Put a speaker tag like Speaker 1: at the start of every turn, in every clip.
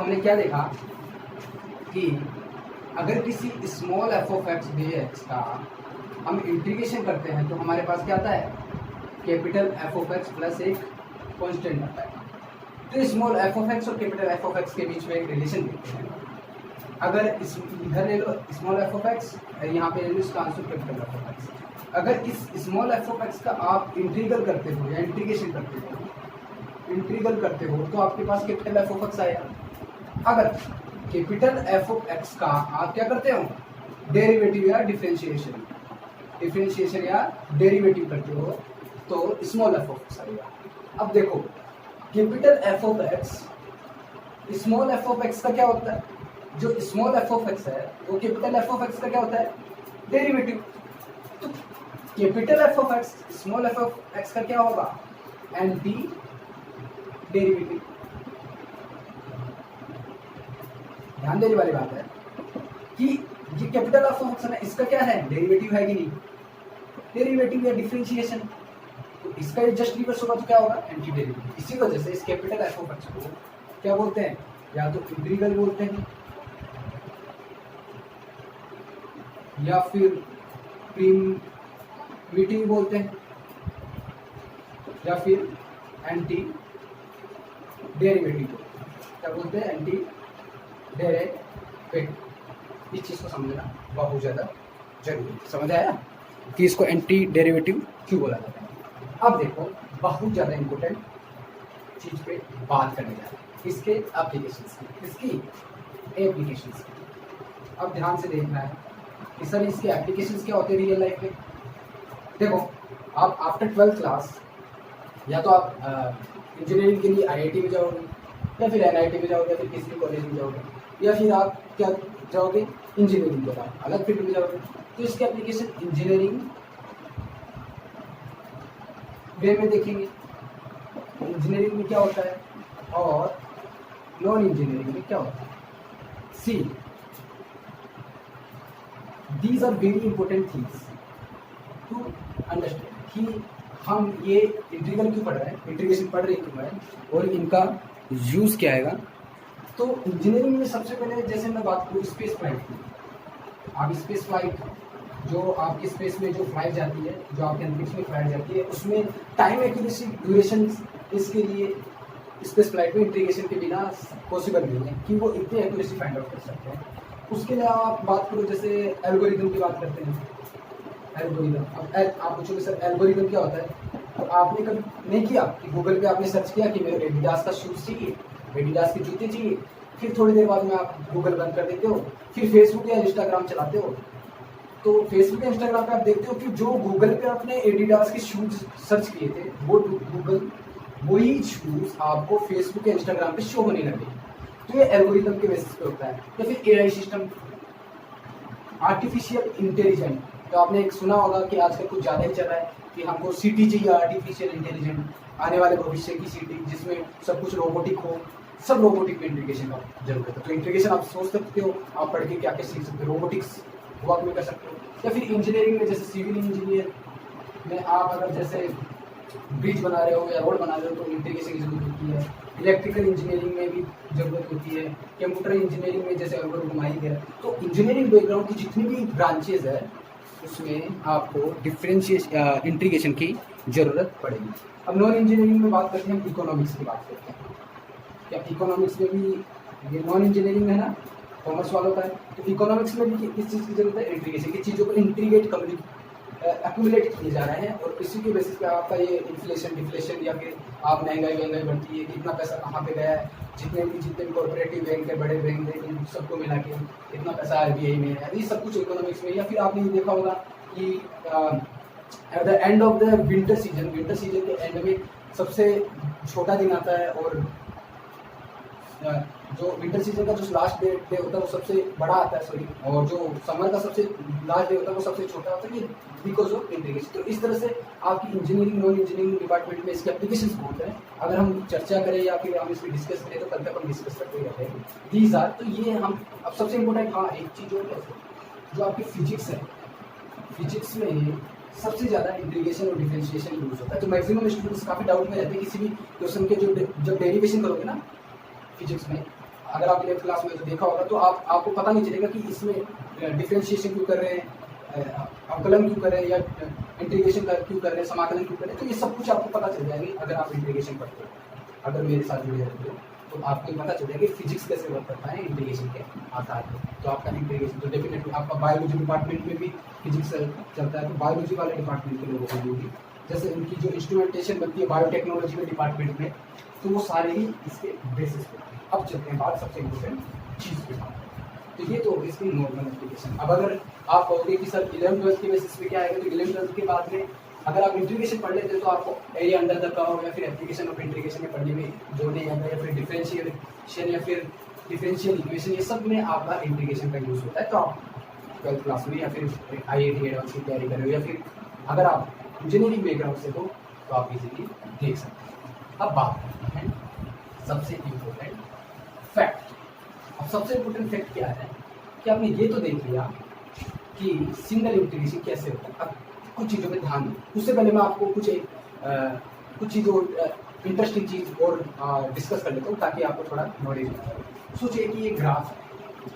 Speaker 1: हमने क्या देखा कि अगर किसी small f of x b x का हम इंटीग्रेशन करते हैं तो हमारे पास क्या आता है, capital F of x plus एक कॉन्स्टेंट आता है। तो स्मॉल एफ ऑफ एक्स और कैपिटल एफ ऑफ एक्स के बीच में एक रिलेशन देखते हैं। अगर इधर ले लो स्मॉल एफ ऑफ एक्स, यहाँ पे ले लो इसका answer capital F of x. अगर इस स्मॉल एफ ऑफ एक्स का आप इंटीग्रल करते हो या इंटीग्रेशन करते हो तो आपके पास कैपिटल एफ ऑफ एक्स आएगा। अगर कैपिटल एफ ऑफ एक्स का आप क्या करते हो, डेरिवेटिव या डिफरेंशिएशन या डेरिवेटिव करते हो तो स्मॉल एफ ऑफ एक्स आएगा। अब देखो capital F of x small f of x का क्या होता है, जो स्मॉल एफ ऑफ एक्स है वो कैपिटल एफ ऑफ एक्स का क्या होता है, डेरिवेटिव। तो capital F of x small f of x का क्या होगा, एंटी डेरिवेटिव। ध्यान देने वाली बात है कि ये कैपिटल एफ ऑफ एक्स है, इसका क्या है, डेरिवेटिव है कि नहीं, डेरिवेटिव या डिफरेंशिएशन। तो इसका ये जस्ट रिवर्स होगा तो क्या होगा, एंटी डेरिवेटिव। इसी वजह से इस कैपिटल एफ ऑफ एक्स को क्या बोलते हैं, या तो इंटीग्रल बोलते हैं या फिर प्रिमिटिव बोलते हैं या फिर एंटी डेरिवेटिव क्या बोलते हैं, एंटी डेरिवेटिव। इस चीज़ को समझना बहुत ज़्यादा जरूरी है। समझ आया कि इसको एंटी डेरिवेटिव क्यों बोला जाता है। अब देखो बहुत ज़्यादा इम्पोर्टेंट चीज़ पे बात करने जा रहे हैं, इसके एप्लीकेशंस की, इसकी एप्लीकेशंस की। अब ध्यान से देखना है कि सर इसके एप्लीकेशंस क्या होते हैं रियल लाइफ में। देखो आप आफ्टर 12th क्लास या तो आप इंजीनियरिंग के लिए आईआईटी में जाओगे या फिर एनआईटी में जाओगे या फिर किसी भी कॉलेज में जाओगे या फिर आप क्या जाओगे, इंजीनियरिंग के बाद अलग फील्ड में जाओगे। तो इसके एप्लीकेशन इंजीनियरिंग वे में देखेंगे, इंजीनियरिंग में क्या होता है और नॉन इंजीनियरिंग में क्या होता है। See these are very important things to understand कि हम ये इंटीग्रल क्यों पढ़ रहे हैं, इंटीग्रेशन पढ़ रहे क्यों हैं और इनका यूज़ क्या आएगा। तो इंजीनियरिंग में सबसे पहले जैसे मैं बात करूँ स्पेस फ्लाइट की, आप स्पेस फ्लाइट जो आपकी स्पेस में जो फ्लाइट जाती है, जो आपके अंतरिक्ष में फ्लाइट जाती है, उसमें टाइम एक्यूरेसी ड्यूरेशन इसके लिए स्पेस फ्लाइट में इंटीग्रेशन के बिना पॉसिबल नहीं है कि वो इतने एक्यूरेसी फाइंड आउट कर सकते हैं। उसके लिए आप बात करो जैसे एल्गोरिदम की बात करते हैं, एल्गोरिदम। अब आप पूछोगे सर एल्गोरिदम क्या होता है, तो आपने कभी नहीं किया कि गूगल पे आपने सर्च किया कि मेरे एडिडास का शूज़ चाहिए, एडिडास के जूते चाहिए, फिर थोड़ी देर बाद में आप गूगल बंद कर देते हो, फिर फेसबुक या इंस्टाग्राम चलाते हो। तो फेसबुक या इंस्टाग्राम पे आप देखते हो कि जो गूगल पे आपने एडिडास के शूज सर्च किए थे वो गूगल वही शूज आपको फेसबुक या इंस्टाग्राम पे शो होने लगे। तो ये एल्गोरिदम के बेसिस पे होता है। या फिर एआई सिस्टम, आर्टिफिशियल इंटेलिजेंट, तो आपने एक सुना होगा कि आजकल कुछ ज़्यादा ही चल रहा है कि हमको सिटी चाहिए, आर्टिफिशियल इंटेलिजेंट, आने वाले भविष्य की सिटी जिसमें सब कुछ रोबोटिक हो, सब रोबोटिक में इंटीग्रेशन का जरूरत है। तो इंटीग्रेशन आप सोच सकते हो, आप पढ़ के क्या क्या सीख सकते हो, रोबोटिक्स वर्क में कर सकते हो। या फिर इंजीनियरिंग में जैसे सिविल इंजीनियर में आप अगर जैसे ब्रिज बना रहे हो या रोड बना रहे हो तो इंटीग्रेशन की जरूरत होती है। इलेक्ट्रिकल इंजीनियरिंग में भी ज़रूरत होती है। कंप्यूटर इंजीनियरिंग में जैसे अगर घुमाई गया, तो इंजीनियरिंग बैकग्राउंड की जितनी भी ब्रांचेज है उसमें आपको डिफरेंशिएशन इंटीग्रेशन की ज़रूरत पड़ेगी। अब नॉन इंजीनियरिंग में बात करते हैं, इकोनॉमिक्स की बात करते हैं। क्या इकोनॉमिक्स में भी ये नॉन इंजीनियरिंग में है ना, कॉमर्स वालों का है, तो इकोनॉमिक्स में भी किस चीज़ की जरूरत है, इंटीग्रेशन की। चीज़ों को इंटीग्रेट एक्यूमुलेट किए जा रहे हैं और इसी के बेसिस पे आपका ये इन्फ्लेशन डिफ्लेशन या फिर आप महंगाई बढ़ती है, कितना पैसा कहाँ पे गया है, जितने भी कॉर्पोरेटिव बैंक है, बड़े बैंक है, इन सबको मिला के इतना पैसा आरबीआई में है, ये सब कुछ इकोनॉमिक्स में। या फिर आपने ये देखा होगा कि at the end of the winter season के एंड में सबसे छोटा दिन आता है और जो विंटर सीजन का जो लास्ट डे होता है वो सबसे बड़ा आता है, सॉरी, और जो समर का सबसे लास्ट डे होता है वो सबसे छोटा होता है, ये बिकॉज ऑफ इंटीग्रेशन। तो इस तरह से आपकी इंजीनियरिंग नॉन इंजीनियरिंग डिपार्टमेंट में इसके एप्लीकेशंस बहुत हैं। अगर हम चर्चा करें या फिर हम इस पर डिस्कस करें तो कल तक हम डिस्कस करते रहते हैं। दीज आर, तो ये हम अब सबसे इम्पोर्टेंट, हाँ एक चीज़ और है जो आपकी फिजिक्स है, फिजिक्स में सबसे ज़्यादा इंटीग्रेशन और डिफरेंशिएशन यूज होता है। तो मैक्सिमम स्टूडेंट्स काफ़ी डाउट में रहते हैं किसी भी क्वेश्चन के, जो जब डेरिवेशन करोगे ना फिजिक्स में, अगर आप 11th क्लास में तो देखा होगा, तो आपको पता नहीं चलेगा कि इसमें डिफरेंशिएशन क्यों कर रहे हैं, अवकलन क्यों कर रहे हैं, या इंटीग्रेशन क्यों कर रहे हैं, समाकलन क्यों कर रहे हैं। तो ये सब कुछ आपको पता चल जाएगा अगर आप इंटीग्रेशन पढ़ते हो, अगर मेरे साथ जुड़े रहते हो तो आपको पता चल जाएगा कि फिजिक्स कैसे वर्क करता है इंटीग्रेशन के आधार पर। तो आपका इंटीग्रेशन तो डेफिनेटली आपका बायोलॉजी डिपार्टमेंट में भी फिजिक्स चलता है, तो बायोलॉजी वाले डिपार्टमेंट के लोगों को भी, जैसे उनकी जो इंस्ट्रूमेंटेशन बनती है बायोटेक्नोलॉजी के डिपार्टमेंट में, तो वो सारे ही इसके बेसिस पे। अब चलते हैं बात सबसे इम्पोर्टेंट चीज़ के बारे में। तो ये तो इसकी नॉर्मल एप्लीकेशन। अब अगर आप कहोगे कि सर 11th-12th के बेसिस पे क्या आएगा, तो 11th-12th के बाद में अगर आप इंटीग्रेशन पढ़ लेते हैं तो आपको एरिया अंडर द कर्व या फिर एप्लीकेशन ऑफ इंटीग्रेशन में पढ़ने में जो नहीं आता, या फिर डिफरेंशिएशन या फिर डिफरेंशियल इक्वेशन, ये सब में आपका इंटीग्रेशन का यूज़ होता है। तो आप 12th क्लास में या फिर IIT एडवांस की तैयारी कर रहे हो, या फिर अगर आप इंजीनियरिंग बैकग्राउंड से हो तो आप इजीली देख सकते हैं। अब बात करते हैं सबसे इम्पोर्टेंट फैक्ट। अब सबसे इम्पोर्टेंट फैक्ट क्या है कि आपने ये तो देख लिया कि सिंगल इंटीग्रेशन कैसे होता है। अब कुछ चीज़ों पे ध्यान दें, उससे पहले मैं आपको कुछ चीज़ों इंटरेस्टिंग चीज़ और डिस्कस कर लेता हूँ ताकि आपको थोड़ा नॉलेज मिले। सोचिए कि ये ग्राफ है,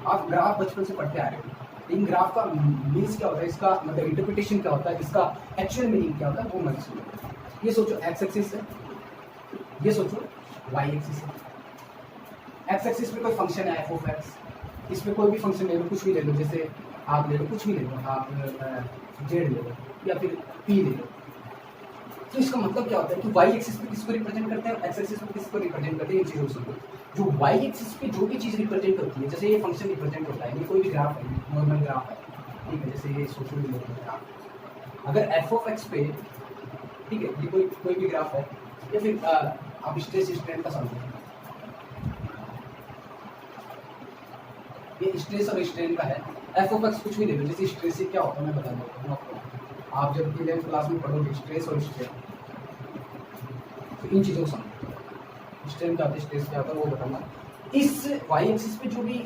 Speaker 1: आप ग्राफ बचपन से पढ़ते आ रहे हो, इन ग्राफ का मीन्स क्या होता है, इसका मतलब इंटरप्रिटेशन क्या होता है, इसका एक्चुअल मीनिंग क्या होता है, वो मत सोचो। ये सोचो एक्स एक्सिस है, ये सोचो वाई एक्सिस है। एक्स एक्सिस पे कोई फंक्शन है f(x), इसमें कोई भी फंक्शन ले लो, कुछ भी ले लो, जैसे आप ले लो, कुछ भी ले लो, आप जेड ले लो या फिर पी ले लो। तो इसका मतलब क्या होता है कि वाई एक्सिस पे किसको रिप्रेजेंट करते हैं, एक्स एक्सिस पे किसको रिप्रेजेंट करते हैं, इन चीज़ों से। जो वाई एक्सिस पे जो भी चीज़ रिप्रेजेंट होती है, जैसे ये फंक्शन रिप्रेजेंट होता है, ये कोई भी ग्राफ है, नॉर्मल ग्राफ है, ठीक है, जैसे ये सोचो नॉर्मल ग्राफ। अगर f(x) पे, ठीक है, ये कोई भी ग्राफ है, या फिर आप स्ट्रेस स्ट्रेन का समझो, ये स्ट्रेस और स्ट्रेन का है, f(x) कुछ भी ले लो, जैसे स्ट्रेस से क्या होता है मैं बता देता हूँ आपको। आप जब 11th क्लास में पढ़ोगे स्ट्रेस और स्ट्रेन, तो इन चीज़ों को समझो। स्ट्रेन क्या होता है, स्ट्रेस क्या होता है, वो बताऊंगा। इस वाई एक्सिस पे जो भी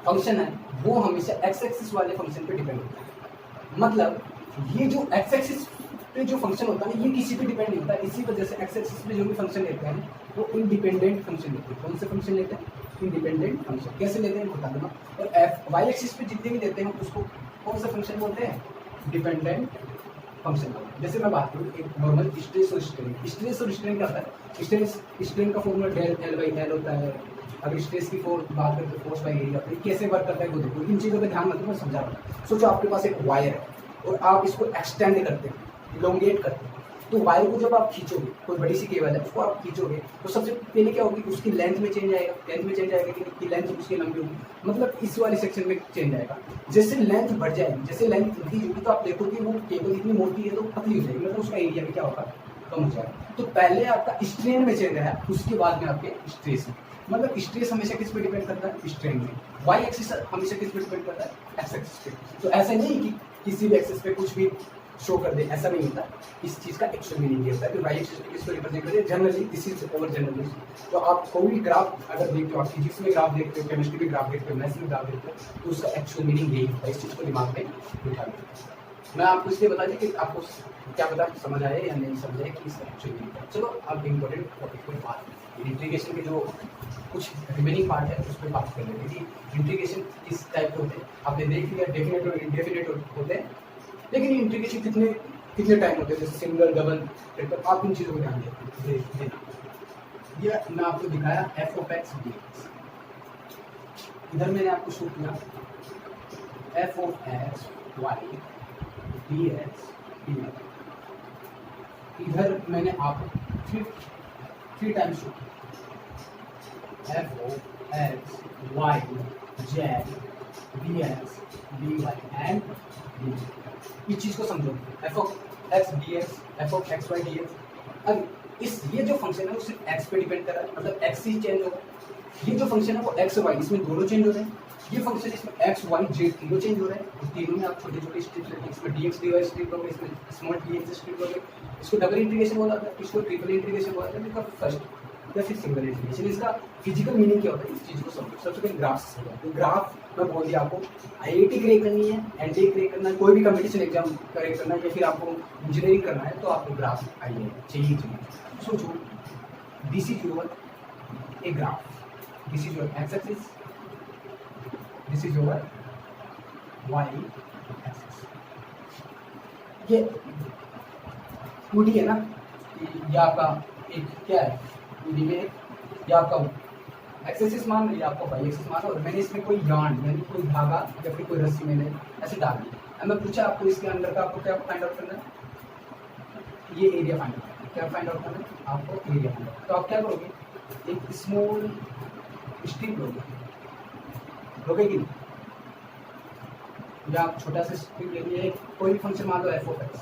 Speaker 1: फंक्शन है वो हमेशा एक्स एक्सिस वाले फंक्शन पे डिपेंड होता है। मतलब ये जो एक्स एक्सिस पे जो फंक्शन होता है ये किसी पे डिपेंड नहीं होता, इसी वजह से एक्स एक्सिस पे जो भी फंक्शन लेते हैं वो इंडिपेंडेंट फंक्शन लेते हैं। कौन से फंक्शन लेते हैं, इंडिपेंडेंट फंक्शन। कैसे लेते हैं बता दूंगा। और एफ वाई एक्सिस पे जितने भी लेते हैं उसको कौन सा फंक्शन बोलते हैं, डिपेंडेंट फंक्शन। जैसे मैं बात करूँ एक नॉर्मल स्ट्रेस और स्ट्रेन। स्ट्रेस और स्ट्रेन क्या होता है, स्ट्रेन का फॉर्मूला डेल L/L होता है। अगर स्ट्रेस की बात करें तो फोर्स बाई एरिया। तो कैसे वर्क करता है वो देखो, इन चीज़ों पे ध्यान रखो, मैं समझा रहा हूँ। सोचो आपके पास एक वायर है और आप इसको एक्सटेंड करते हैं, इलोंगेट करते हैं। तो वायर को जब आप खींचोगे, कोई बड़ी सी केबल है उसको आप खींचोगे, तो सबसे पहले क्या होगी, उसकी लेंथ में चेंज आएगा। लेंथ में चेंज आएगा कि लेंथ उसकी लंबी होगी, मतलब इस वाले सेक्शन में चेंज आएगा। जैसे लेंथ बढ़ जाएगी, जैसे लेंथ इंक्रीज होगी, तो आप देखोगे वो केबल इतनी मोटी है तो पतली हो जाएगी, मतलब उसका एरिया भी क्या होगा, कम हो जाएगा। तो पहले आपका स्ट्रेन में चेंज आया, उसके बाद में आपके स्ट्रेस में। मतलब स्ट्रेस हमेशा किस पे डिपेंड करता है, स्ट्रेन में। वाई एक्सिस हमेशा किस पे डिपेंड करता है, एक्स एक्सिस पे। तो ऐसा नहीं कि किसी भी एक्सिस पे कुछ भी शो कर दे, ऐसा नहीं होता। इस चीज़ का एक्चुअल मीनिंग ये होता है कि वाई एक्सिस पे किसको रिप्रेजेंट करते हैं, generally this is over generally. तो आप कोई भी ग्राफ अगर देखते हो, आप फिजिक्स में ग्राफ देखते हो, केमिस्ट्री में ग्राफ देखते हो, मैथ्स में ग्राफ देखते हो, तो उसका एक्चुअल मीनिंग यही होता है। इस चीज़ को दिमाग में बिठा लो। मैं आपको इसलिए बता दें कि आपको क्या पता समझ आए या नहीं समझ आए कि इसका एक्चुअल मीनिंग है। चलो अब इम्पोर्टेंट टॉपिक पर बात, इंटीग्रेशन के जो कुछ रिमेनिंग पार्ट है उस पर बात कर लेते हैं कि इंटीग्रेशन किस टाइप के होते हैं। आपने देख लिया डेफिनेट और इंडेफिनेट होते हैं, लेकिन ये इंटीग्रेशन कितने टाइम होते हैं, जैसे सिंगल, डबल, ट्रिपल। आप इन चीज़ों को ध्यान देना। ये मैं आपको दिखाया f(x) dx। इधर मैंने आपको शो किया f(x) y dx dy। इधर मैंने आपको 3 टाइम्स शो किया f(x) y z dx dy and dy। इस चीज़ को समझो, f(x) dx, f(x) y dx। अब ये जो फंक्शन है वो सिर्फ x पे डिपेंड कर रहा है, मतलब x ही चेंज होगा। ये जो फंक्शन है वो x y, इसमें दोनों चेंज हो रहे हैं। ये फंक्शन इसमें x y z तीनों चेंज हो रहे हैं। उस तीनों में आप छोटे छोटे स्टेप्स लेते हैं। इसमें dx dy स्ट्रिप हो गए, इसमें स्मॉल dx स्ट्रिप हो गए। इसको डबल इंटीग्रेशन बोला जाता है, इसको ट्रिपल इंटीग्रेशन बोला जाता है, इसका फर्स्ट या फिर सिंगल इंटीग्रेशन। इसका फिजिकल मीनिंग क्या होता है, इस चीज़ को समझो। सबसे पहले ग्राफ से समझो। तो ग्राफ मैं बोल दिया आपको, IIT क्रैक करनी है, NDA क्रैक करना है, कोई भी कंपटीशन एग्जाम क्रैक करना है, या फिर आपको इंजीनियरिंग करना है, तो आपको ग्राफ चाहिए। सोचो DC01 एक graph, this is your x axis, this is your y axis. ये 2D है ना, ये आपका एक क्या है 2D में, ये आपका एक्स एक्सिस मान लो, ये आपका वाई एक्सिस मान लो, और मैंने इसमें कोई यार्न यानी कोई धागा या फिर कोई रस्सी मैंने ऐसे डाल दी। अब मैं पूछा आपको इसके अंदर का आपको क्या फाइंड आउट करना है, ये एरिया फाइंड आउट करना है। क्या फाइंड आउट करना है आपको, एरिया फाइंड आउट। तो आप क्या करोगे, एक स्मॉल स्ट्रिप लोगे कि नहीं, या आप छोटा सा स्ट्रिप ले लिए, कोई भी फंक्शन मान लो एफ ऑफ एक्स,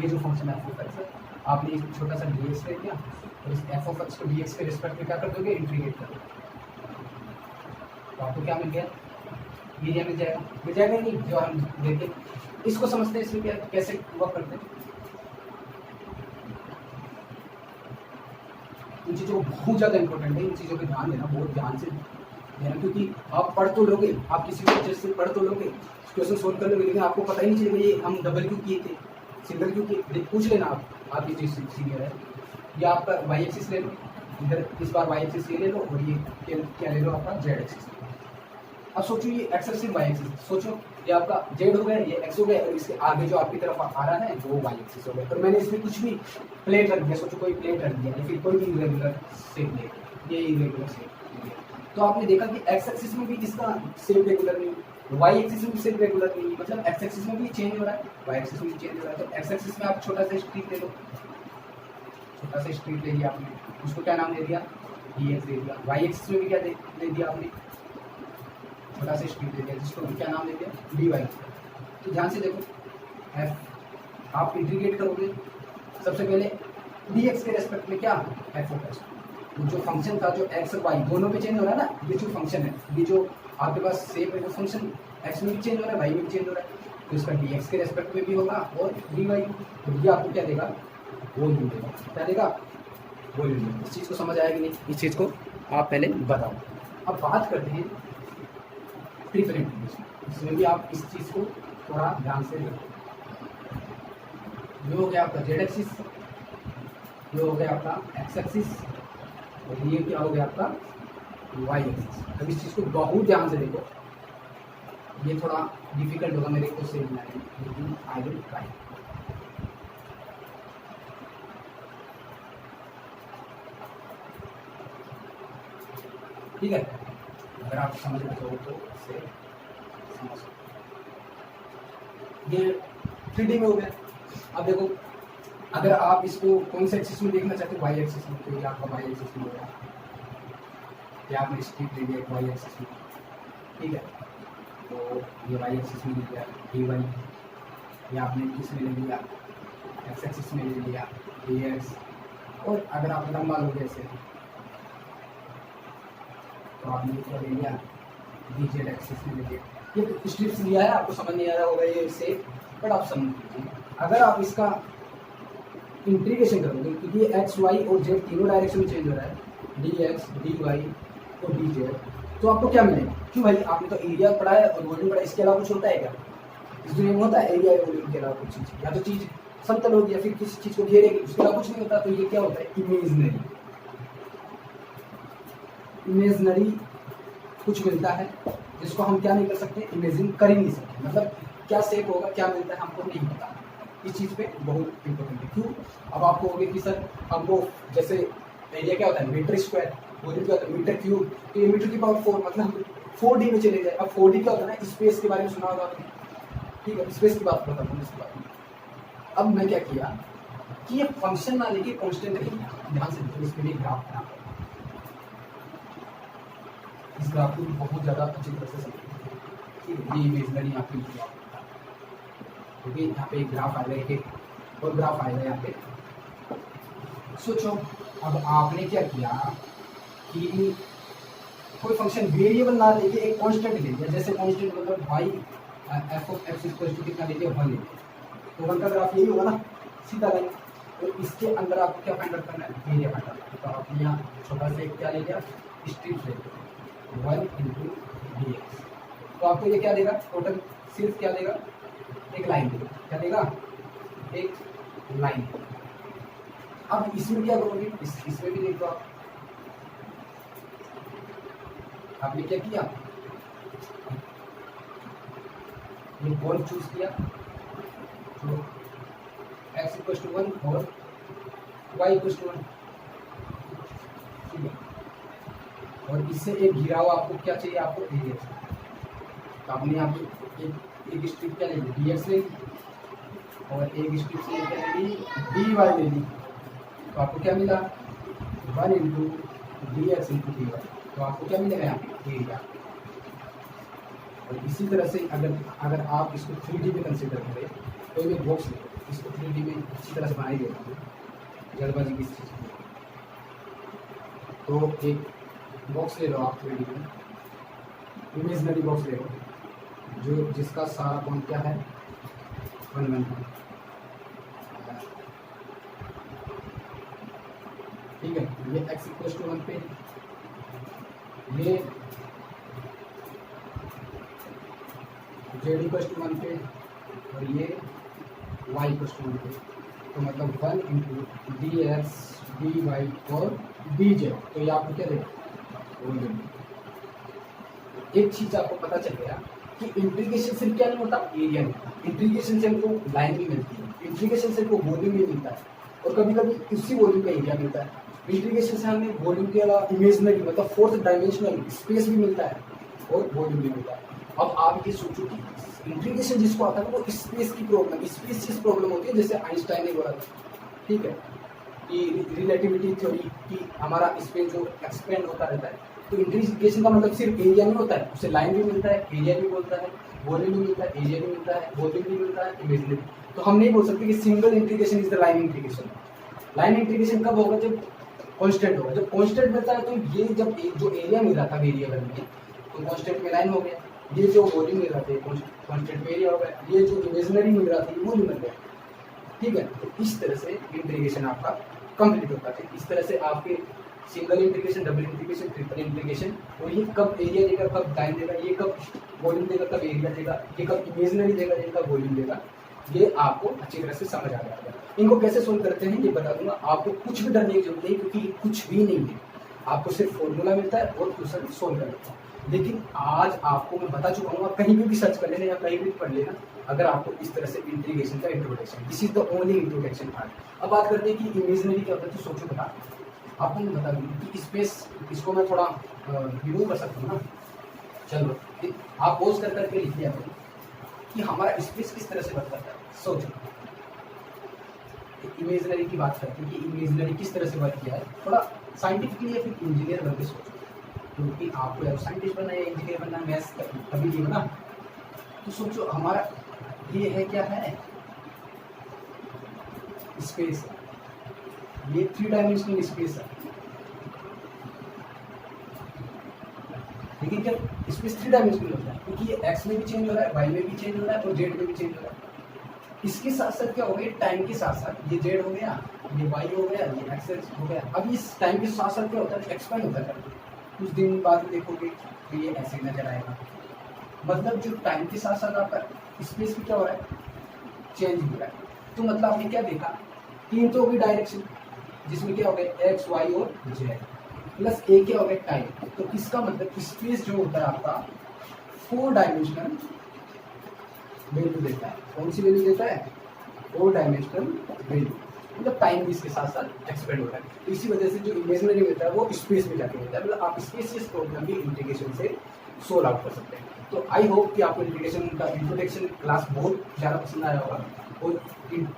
Speaker 1: ये जो फंक्शन एफ ऑफ एक्स है, आपने एक छोटा सा डी एक्स ले लिया, और इस एफ ऑफ एक्स को डी एक्स के रिस्पेक्ट में क्या कर दोगे, इंटीग्रेट कर दोगे, तो आपको क्या मिल गया, एरिया मिल जाएगा नहीं, जो हम देखें इसको समझते हैं, इसमें क्या कैसे वर्क करते हैं। इन चीज़ों को बहुत ज़्यादा इंपॉर्टेंट है, इन चीज़ों पे ध्यान देना, बहुत ध्यान से देना, क्योंकि आप पढ़ तो लोगे, आप किसी भी टीचर से पढ़ तो लोगे, क्वेश्चन सोल्व कर लोगे, लेकिन आपको पता ही नहीं चलेगा ये हम डबल क्यों किए थे, सिंगल क्यों किए। पूछ लेना आप ये सीनियर है, या आपका वाई एक्सिस ले लो, इधर इस बार वाई एक्सिस ये ले लो, और ये क्या ले लो आपका जेड एक्सिस। अब सोचो ये एक्स एक्सिस वाई एक्सिस, सोचो ये आपका जेड हो गया, ये एक्स हो गया, और इसके आगे जो आपकी तरफ आ रहा है वो वाई एक्सिस हो गया। और मैंने इसमें कुछ भी प्लेट रख दिया, सोचो कोई प्लेट रख दिया, या फिर कोई भी इरेगुलर शेप ले, ये इरेगुलर शेप, तो आपने देखा कि एक्स एक्सिस में भी इसका शेप रेगुलर नहीं, वाई एक्सिस में भी शेप रेगुलर नहीं, मतलब एक्स एक्सिस में भी चेंज हो रहा है, वाई एक्सिस में भी चेंज हो रहा है। तो एक्स एक्सिस में आप छोटा सा स्ट्रिप ले लो, छोटा सा स्ट्रिप ले लिया आपने, उसको क्या नाम दे दिया, डी एक्स दे दिया। वाई एक्सिस में भी क्या दे दिया आपने, छोटा सा स्ट्रिप दे दिया, जिसको क्या नाम दे दिया, डी वाई। तो ध्यान से देखो, एफ आप इंटीग्रेट करोगे, सबसे पहले डी एक्स के रेस्पेक्ट में क्या, एफ ऑफ एक्स, जो फंक्शन था जो एक्स और वाई दोनों पे चेंज हो रहा है ना, ये जो फंक्शन है, ये जो आपके पास शेप है, वो फंक्शन एक्स में भी चेंज हो रहा है, वाई में भी चेंज हो रहा है, तो इसका डी एक्स के रेस्पेक्ट में भी होगा, और डी वाई, तो ये आपको क्या देगा, वॉल्यूम देगा। क्या देगा, वॉल्यूम देगा। इस चीज़ को समझ आएगी नहीं, इस चीज़ को आप पहले बताओ। अब बात करते हैं डिफरेंट, इसमें भी आप इस चीज़ को थोड़ा ध्यान से देखो। ये हो गया आपका जेड एक्सिस, ये हो गया आपका एक्स एक्सिस, और ये क्या हो गया आपका वाई एक्सिस। अब इस चीज़ को बहुत ध्यान से देखो, ये थोड़ा डिफिकल्ट होगा मेरे को से लेकिन आई विल ट्राई। ठीक है, अगर आप समझ रहे हो तो इसे समझ, ये 3D में हो गया। अब देखो, अगर आप इसको कौन से एक्सिस में देखना चाहते हो, वाई एक्सिस में, तो ये आपका वाई एक्सिस में हो गया, या आपने स्ट्रिप ले लिया वाई एक्सिस में, ठीक है, तो ये वाई एक्सिस में ले लिया डी वाई, या आपने किस में ले लिया, एक्स एक्सिस में ले लिया डी एक्स, और अगर आप लंबा लोगे ऐसे तो आपने क्या ले लिया, डी जेड एक्सिस में ले लिया। ये स्ट्रिप्स लिया है, आपको समझ नहीं आ रहा होगा ये इससे, बट आप समझ लीजिए। अगर आप इसका इंटीग्रेशन करोगे, क्योंकि एक्स वाई और जेड तीनों डायरेक्शन में चेंज हो रहा है, डी एक्स डी वाई और डी जेड, तो आपको क्या मिलेगा, क्यों भाई आपने तो एरिया पढ़ा है और वॉल्यूम पढ़ा है, इसके अलावा कुछ होता है क्या, इस दुनिया में होता है एरिया या वॉल्यूम के अलावा कुछ चीज़, या तो चीज़ समतल होगी या फिर किसी चीज़ को घेरेगी, उसके अलावा कुछ नहीं होता। तो ये क्या होता है, इमेजनरी, इमेजनरी कुछ मिलता है जिसको हम क्या नहीं कर सकते, इमेजिन कर ही नहीं सकते, मतलब क्या शेप होगा क्या मिलता है हमको नहीं पता। इस चीज़ पे बहुत इंपॉर्टेंट है। क्यों, अब आपको होगी कि सर हमको जैसे एरिया क्या होता है मीटर स्क्वायर, वॉल्यूम क्या होता है मीटर क्यूब, तो ये मीटर की पावर 4, मतलब हम 4D में चले जाए। अब 4D क्या होता है ना, स्पेस के बारे में सुना होगा आपने, ठीक है, स्पेस की बात करता हूँ इसके बारे में। अब मैं क्या किया कि ये फंक्शन ना लेके कॉन्स्टेंट लेके, ध्यान से देखो, इसके लिए ग्राफ बना, इस ग्राफ को बहुत ज़्यादा अच्छी तरह से समझिए, ठीक है, ये इमेजनरी आपकी ग्राफ, क्योंकि यहाँ पे एक ग्राफ आएगा, एक और ग्राफ आएगा यहाँ पे। सोचो अब आपने क्या किया कि कोई फंक्शन वेरिएबल ना लेके एक कांस्टेंट ले लिया, जैसे कांस्टेंट मतलब y f of x equal to कितना ले लिया, 1 ले लिया, तो 1 का ग्राफ यही होगा ना, सीधा लाइन। तो इसके अंदर आपको क्या फाइंड आउट करना है, एरिया फाइंड आउट। तो आपने यहाँ छोटा सा एक क्या ले लिया, स्ट्रिप ले लिया 1 इंटू डी एक्स, तो आपको ये क्या देगा, टोटल सिर्फ क्या देगा, एक लाइन देगा, क्या देगा, एक लाइन। अब इसमें क्या करोगे, इसमें भी देख लो आप, आपने क्या किया, ये बॉल चूज किया, तो x = 1 और y = 1, ठीक है। और इससे एक घिरा हुआ आपको क्या चाहिए, आपको एरिया चाहिए। तो आपने यहाँ पे एक स्ट्रिप क्या ले ली, dx ले ली, और एक स्ट्रिप से क्या ले ली, dy ले ली। तो आपको क्या मिला, 1 × dx × dy। तो आपको क्या मिलेगा यहाँ पे, एरिया। और इसी तरह से अगर आप इसको 3D में कंसिडर करें, कोई भी बॉक्स ले, इसको 3D में इसी तरह से बनाई देता हूँ, जल्दबाजी की चीज़ में। तो एक बॉक्स ले लो आप 3D में, इमेजनरी बॉक्स ले लो, जो जिसका सारा पॉइंट क्या है, 1 1 है, ठीक है। ये x = 1 पे, ये z = 1 पे, और ये y = 1 पे। तो मतलब 1 × dx dy और dz। तो ये आपको क्या देगा, एक चीज आपको पता चल गया कि इंटीग्रेशन से क्या नहीं होता, एरिया नहीं होता। इंटीग्रेशन से हमको लाइन भी मिलती है, इंटीग्रेशन से हमको वॉल्यूम भी मिलता है, और कभी कभी उसी वॉल्यूम का एरिया मिलता है। इंटीग्रेशन से हमें वॉल्यूम के अलावा इमेजनरी मतलब 4th डायमेंशनल स्पेस भी मिलता है और वॉल्यूम भी मिलता है। अब आप ये सोचो कि इंटीग्रेशन जिसको आता है वो स्पेस की प्रॉब्लम, स्पेस प्रॉब्लम होती है, जैसे आइंस्टाइन ने बोला था, ठीक है, कि रिलेटिविटी थ्योरी की हमारा स्पेस जो एक्सपेंड होता रहता है। तो इंटीग्रेशन का मतलब सिर्फ एरिया नहीं होता है, उसे लाइन भी मिलता है, एरिया भी बोलता है, वॉल्यूम भी मिलता है, एरिया भी मिलता है, वॉल्यूम भी मिलता है, इमेजनरी। तो हम नहीं बोल सकते कि single integration is the line integration. Line integration कब होगा, जब कांस्टेंट होगा। जब कांस्टेंट मिलता है तो ये जब जो एरिया मिल रहा था वेरिएबल में, तो कांस्टेंट में लाइन हो गया, ये जो वॉल्यूम मिल रहा था कांस्टेंट में एरिया हो गया, ये जो इमेजनरी मिल रहा था वो नहीं मिल गया, ठीक है। तो इस तरह से इंटीग्रेशन आपका कंप्लीट होता है। इस तरह से आपके single integration, double integration, triple integration, और ये कब एरिया देगा, कब लाइन देगा, ये कब वॉल्यूम देगा, कब एरिया देगा, ये कब इमेजनरी देगा, ये कब वॉल्यूम देगा, ये आपको अच्छी तरह से समझ आ जाएगा। इनको कैसे सोल्व करते हैं ये बता दूंगा। आपको कुछ भी डरने की जरूरत नहीं, क्योंकि कुछ भी नहीं है, आपको सिर्फ फॉर्मूला मिलता है और क्वेश्चन सोल्व कर लेता है। लेकिन आज आपको मैं बता चुका हूँ, आप कहीं भी सर्च कर लेना या कहीं भी पढ़ लेना, अगर आपको इस तरह से इंटीग्रेशन का introduction, this is the only introduction part. अब बात करते हैं कि इमेजनरी क्या होता है। तो सोचो बता, आपको मैं बता दूँ कि स्पेस, इसको मैं थोड़ा रिमूव कर सकता हूँ ना। चलो आप पोज कर करके लिख लिया करो कि हमारा स्पेस किस तरह से वर्क करता है। सोचो, इमेजनरी की बात करते हैं कि इमेजनरी किस तरह से वर्क किया है, थोड़ा साइंटिफिकली या फिर इंजीनियर बन के सोचो, क्योंकि आपको या साइंटिस्ट बनना है या इंजीनियर बनना, मैथ्स कभी भी बना। तो सोचो हमारा ये है, क्या है, स्पेस। ये 3 डायमेंशनल स्पेस है, लेकिन क्या स्पेस 3 डायमेंशनल होता है, क्योंकि ये एक्स में भी चेंज हो रहा है, वाई में भी चेंज हो रहा है और जेड में भी चेंज हो रहा है। इसके साथ साथ क्या हो गया, टाइम के साथ साथ ये जेड हो गया, ये वाई हो गया, ये एक्स हो गया। अब इस टाइम के साथ साथ क्या होता है, एक्सपेंड होता है। कुछ दिन बाद देखोगे तो ये ऐसे नजर आएगा। मतलब जो टाइम के साथ साथ आपका स्पेस भी क्या हो रहा है, चेंज हो रहा है। तो मतलब आपने क्या देखा, 3 तो होगी डायरेक्शन, जिसमें क्या हो गया एक्स, वाई और जेड, प्लस ए क्या हो गया टाइम। तो इसका मतलब स्पेस जो होता है आपका 4 डायमेंशनल वैल्यू देता है। कौन सी वैल्यू देता है, 4 डायमेंशनल वैल्यू, मतलब टाइम भी इसके साथ साथ एक्सपेंड होता है। तो इसी वजह से जो इमेजनरी होता है वो स्पेस में जाके होता है। मतलब आप स्पेसियस प्रॉब्लम भी इंटीग्रेशन से सोल्व आउट कर सकते हैं। तो आई होप कि आपको इंटीग्रेशन का इंट्रोडक्शन क्लास बहुत ज़्यादा पसंद आया होगा, और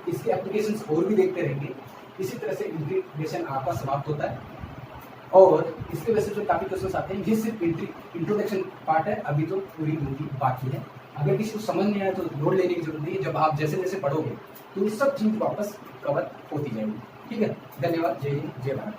Speaker 1: इसके एप्लीकेशंस और भी देखते रहेंगे। इसी तरह से इंटीग्रेशन आपका समाप्त होता है, और इसके वजह से जो काफ़ी क्वेश्चन आते हैं, ये सिर्फ इंट्रोडक्शन पार्ट है, अभी तो पूरी मूवी बाकी है। अगर किसी को समझ नहीं आया तो नोट लेने की जरूरत नहीं है, जब आप जैसे जैसे पढ़ोगे तो ये सब चीज़ वापस कवर होती जाएगी। ठीक है, धन्यवाद, जय हिंद, जय भारत।